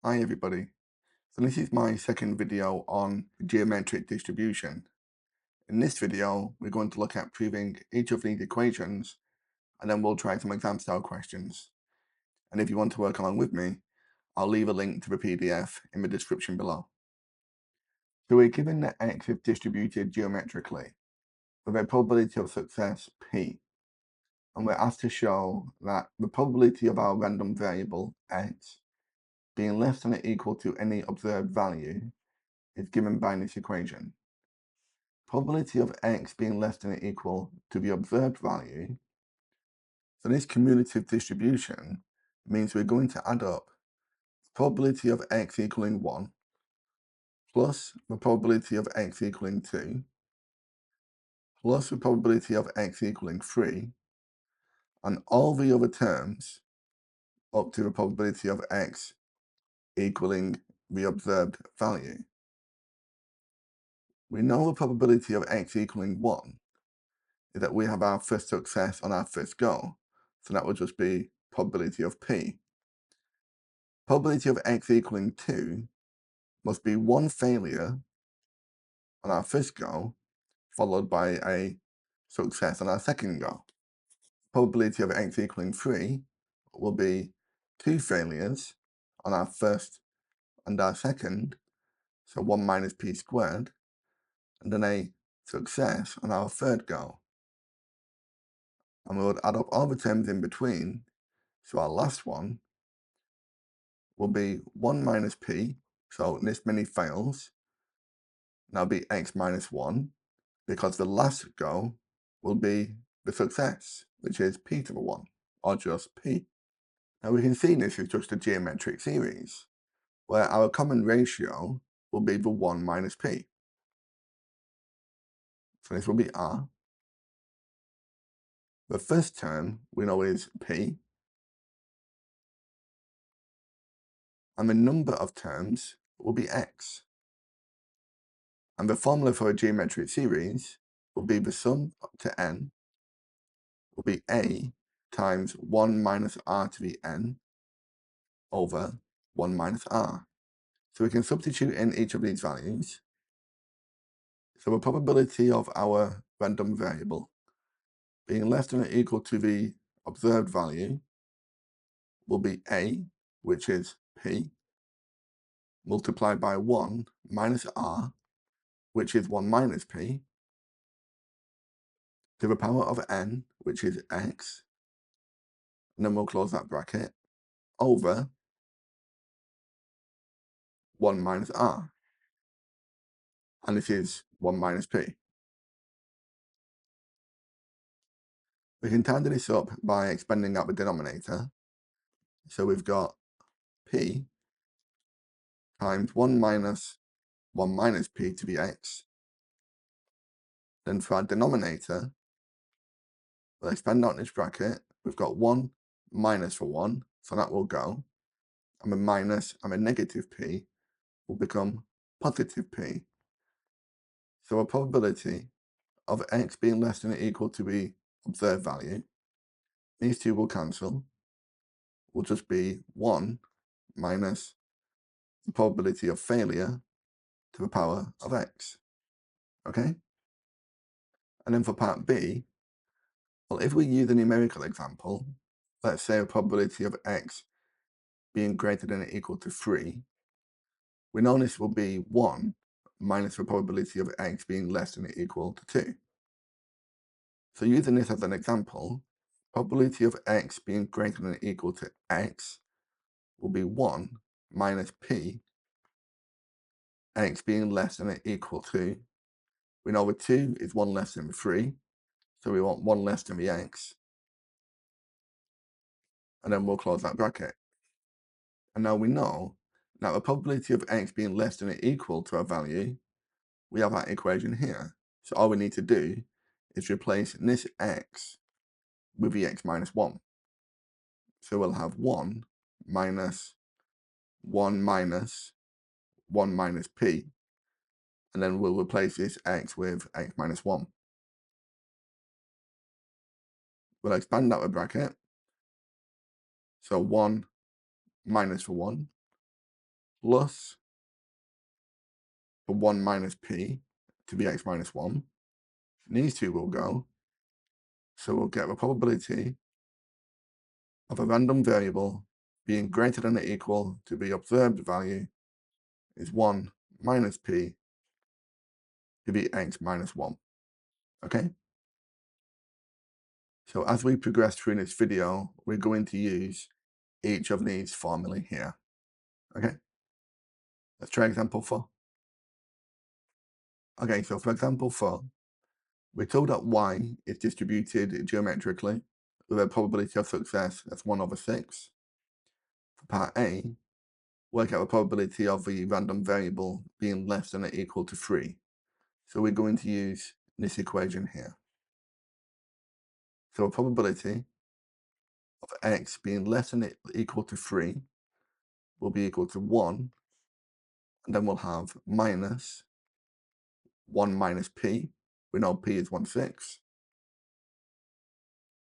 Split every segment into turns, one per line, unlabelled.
Hi everybody. So this is my second video on geometric distribution. In this video, we're going to look at proving each of these equations, and then we'll try some exam style questions. And if you want to work along with me, I'll leave a link to the PDF in the description below. So we're given that x is distributed geometrically with a probability of success p, and we're asked to show that the probability of our random variable x being less than or equal to any observed value is given by this equation. Probability of x being less than or equal to the observed value. So this cumulative distribution means we're going to add up probability of x equaling 1 plus the probability of x equaling 2 plus the probability of x equaling 3 and all the other terms up to the probability of x equaling the observed value. We know the probability of x equaling 1 is that we have our first success on our first go. So that would just be probability of p. Probability of x equaling 2 must be one failure on our first go, followed by a success on our second go. Probability of x equaling 3 will be two failures on our first and our second, so 1 minus p squared, and then a success on our third go. And we would add up all the terms in between, so our last one will be 1 minus p, so this many fails, now be x minus 1, because the last go will be the success, which is p to the 1, or just p. Now we can see this is just a geometric series, where our common ratio will be the 1 minus p. So this will be r. The first term we know is p, and the number of terms will be x. And the formula for a geometric series will be the sum up to n will be a times 1 minus r to the n over 1 minus r. So we can substitute in each of these values. So the probability of our random variable being less than or equal to the observed value will be a, which is p, multiplied by 1 minus r, which is 1 minus p, to the power of n, which is x, and then we'll close that bracket, over 1 minus r, and this is 1 minus p. We can tidy this up by expanding out the denominator. So we've got p times 1 minus p to the x. Then for our denominator, we'll expand out this bracket. We've got 1 minus for 1, so that will go. And the minus and the negative p will become positive p. So a probability of x being less than or equal to the observed value, these two will cancel, will just be 1 minus the probability of failure to the power of x. Okay? And then for part B, well, if we use a numerical example, let's say a probability of x being greater than or equal to 3, we know this will be 1 minus the probability of x being less than or equal to 2. So using this as an example, probability of x being greater than or equal to x will be 1 minus p, x being less than or equal to, we know the 2 is 1 less than the 3, so we want 1 less than the x, and then we'll close that bracket. And now we know that the probability of x being less than or equal to a value, we have that equation here. So all we need to do is replace this x with the x minus 1. So we'll have 1 minus 1 minus 1 minus p, and then we'll replace this x with x minus 1. We'll expand out the bracket. So 1 minus for 1, plus the 1 minus p to be x minus 1. And these two will go. So we'll get the probability of a random variable being greater than or equal to the observed value is 1 minus p to be x minus 1. Okay? So as we progress through this video, we're going to use each of these formulae here. Okay? Let's try example 4. Okay, so for example 4, we're told that y is distributed geometrically with a probability of success that's 1 over 6. For part A, work out the probability of the random variable being less than or equal to 3. So we're going to use this equation here. So a probability of x being less than or equal to 3 will be equal to 1, and then we'll have minus 1 minus p. We know p is 1/6.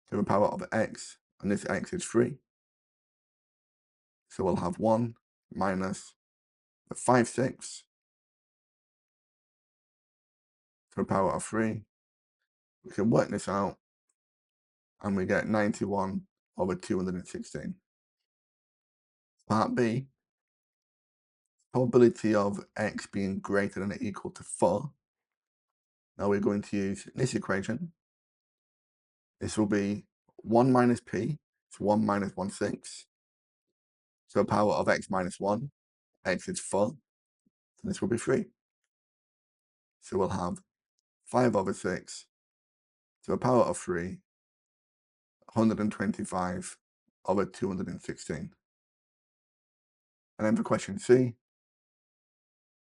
To the power of x, and this x is 3. So we'll have 1 minus the 5/6 to the power of 3. We can work this out, and we get 91 over 216. Part B, probability of x being greater than or equal to 4. Now we're going to use this equation. This will be 1 minus p, so 1 minus 1/6. So the power of x minus 1, x is 4, so this will be 3. So we'll have 5 over 6 to the power of 3, 125 over 216. And then for question C,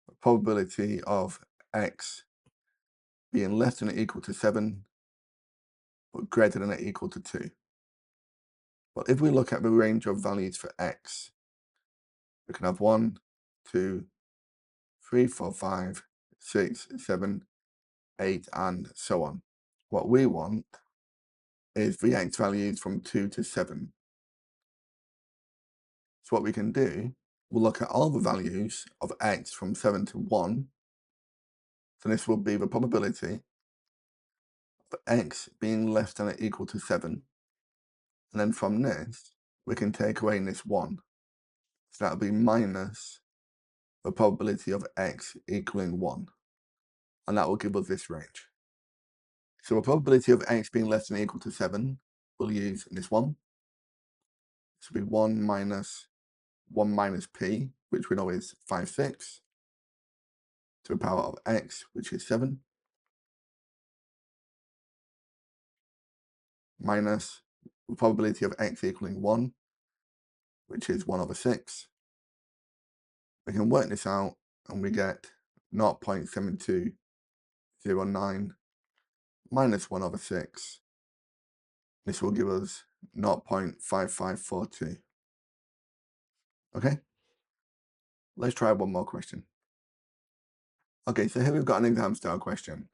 the probability of x being less than or equal to 7, but greater than or equal to 2. Well, if we look at the range of values for x, we can have 1, 2, 3, 4, 5, 6, 7, 8, and so on. What we want is the x values from 2 to 7. So what we can do, we'll look at all the values of x from 7 to 1. So this will be the probability of x being less than or equal to 7. And then from this, we can take away this 1. So that'll be minus the probability of x equaling 1. And that will give us this range. So the probability of x being less than or equal to 7, we'll use this 1. This will be 1 minus p, which we know is 5/6, to the power of x, which is 7, minus the probability of x equaling 1, which is 1 over 6. We can work this out, and we get 0.7209 minus 1 over 6. This will give us 0.5542. Okay? Let's try one more question. Okay, so here we've got an exam style question.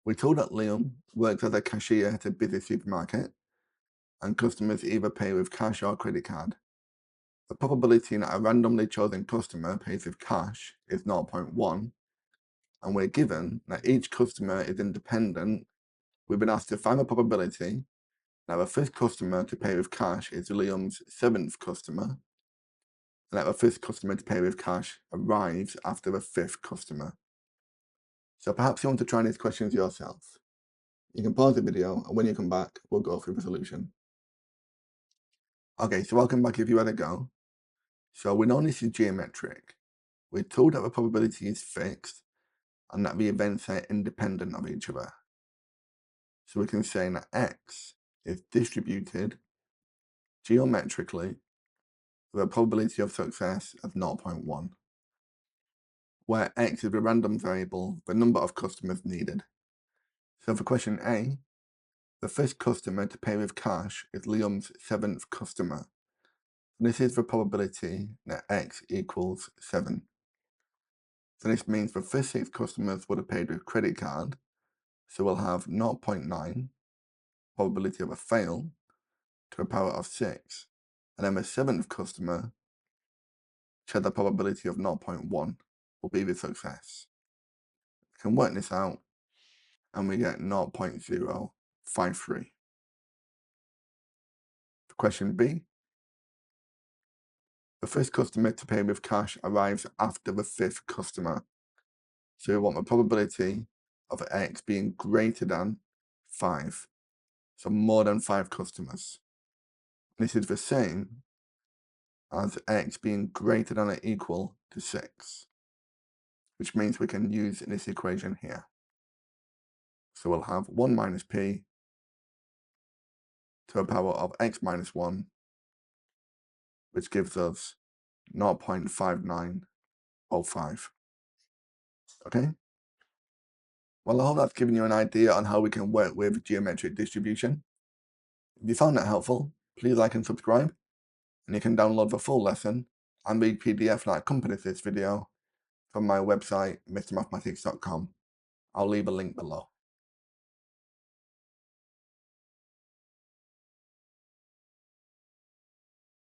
We're told that Liam works as a cashier at a busy supermarket, and customers either pay with cash or credit card. The probability that a randomly chosen customer pays with cash is 0.1, and we're given that each customer is independent. We've been asked to find the probability that the first customer to pay with cash is Liam's 7th customer, and that the first customer to pay with cash arrives after the 5th customer. So perhaps you want to try these questions yourself. You can pause the video, and when you come back, we'll go through the solution. Okay, so I'll come back if you had a go. So we know this is geometric. We're told that the probability is fixed and that the events are independent of each other. So we can say that x is distributed geometrically with a probability of success of 0.1, where x is a random variable, the number of customers needed. So for question A, the first customer to pay with cash is Liam's 7th customer. This is the probability that x equals 7. So this means the first 6 customers would have paid with credit card, so we'll have 0.9 probability of a fail to the power of 6. And then the 7th customer so the probability of 0.1 will be the success. We can work this out and we get 0.053. For question B, the first customer to pay with cash arrives after the fifth customer. So we want the probability of X being greater than 5. So more than 5 customers. This is the same as X being greater than or equal to 6, which means we can use this equation here. So we'll have 1 minus P to the power of X minus 1, which gives us 0.5905. Okay? Well, I hope that's given you an idea on how we can work with geometric distribution. If you found that helpful, please like and subscribe, and you can download the full lesson and read PDF that accompanies this video from my website, mrmathematics.com. I'll leave a link below.